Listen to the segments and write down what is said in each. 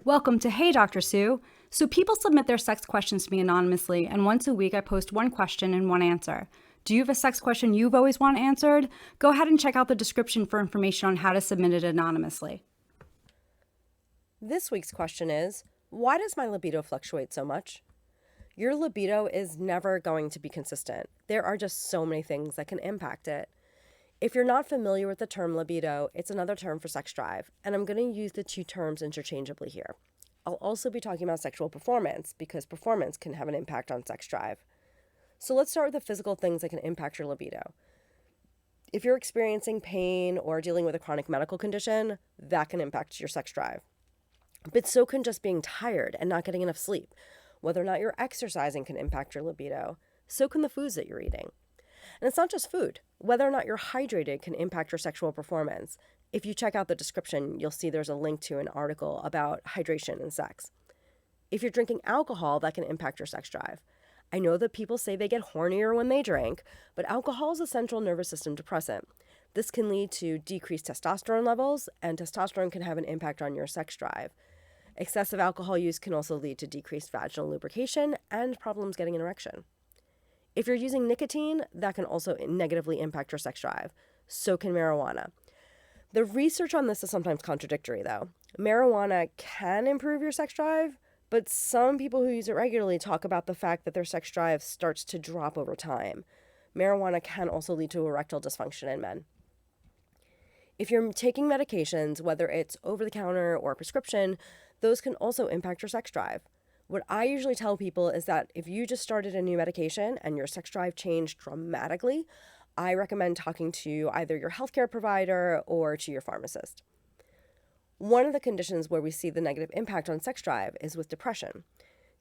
Welcome to Hey Dr. Sue. So people submit their sex questions to me anonymously, and once a week I post one question and one answer. Do you have a sex question you've always wanted answered? Go ahead and check out the description for information on how to submit it anonymously. This week's question is, why does my libido fluctuate so much? Your libido is never going to be consistent. There are just so many things that can impact it. If you're not familiar with the term libido, it's another term for sex drive, and I'm going to use the two terms interchangeably here. I'll also be talking about sexual performance because performance can have an impact on sex drive. So let's start with the physical things that can impact your libido. If you're experiencing pain or dealing with a chronic medical condition, that can impact your sex drive. But so can just being tired and not getting enough sleep. Whether or not you're exercising can impact your libido. So can the foods that you're eating. And it's not just food. Whether or not you're hydrated can impact your sexual performance. If you check out the description, you'll see there's a link to an article about hydration and sex. If you're drinking alcohol, that can impact your sex drive. I know that people say they get hornier when they drink, but alcohol is a central nervous system depressant. This can lead to decreased testosterone levels, and testosterone can have an impact on your sex drive. Excessive alcohol use can also lead to decreased vaginal lubrication and problems getting an erection. If you're using nicotine, that can also negatively impact your sex drive. So can marijuana. The research on this is sometimes contradictory, though. Marijuana can improve your sex drive, but some people who use it regularly talk about the fact that their sex drive starts to drop over time. Marijuana can also lead to erectile dysfunction in men. If you're taking medications, whether it's over-the-counter or prescription, those can also impact your sex drive. What I usually tell people is that if you just started a new medication and your sex drive changed dramatically, I recommend talking to either your healthcare provider or to your pharmacist. One of the conditions where we see the negative impact on sex drive is with depression.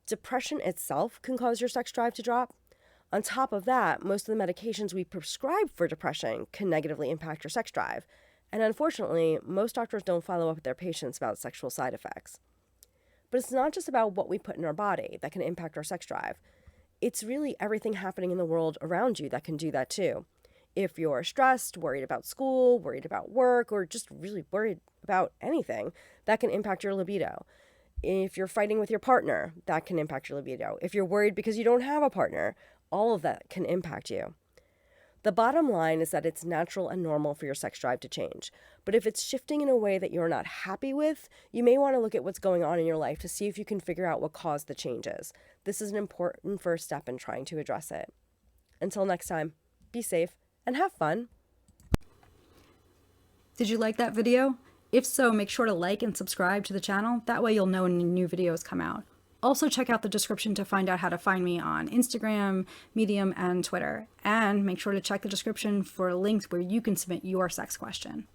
Depression itself can cause your sex drive to drop. On top of that, most of the medications we prescribe for depression can negatively impact your sex drive. And unfortunately, most doctors don't follow up with their patients about sexual side effects. But it's not just about what we put in our body that can impact our sex drive. It's really everything happening in the world around you that can do that too. If you're stressed, worried about school, worried about work, or just really worried about anything, that can impact your libido. If you're fighting with your partner, that can impact your libido. If you're worried because you don't have a partner, all of that can impact you. The bottom line is that it's natural and normal for your sex drive to change. But if it's shifting in a way that you're not happy with, you may want to look at what's going on in your life to see if you can figure out what caused the changes. This is an important first step in trying to address it. Until next time, be safe and have fun. Did you like that video? If so, make sure to like and subscribe to the channel. That way you'll know when new videos come out. Also, check out the description to find out how to find me on Instagram, Medium, and Twitter. And make sure to check the description for links where you can submit your sex question.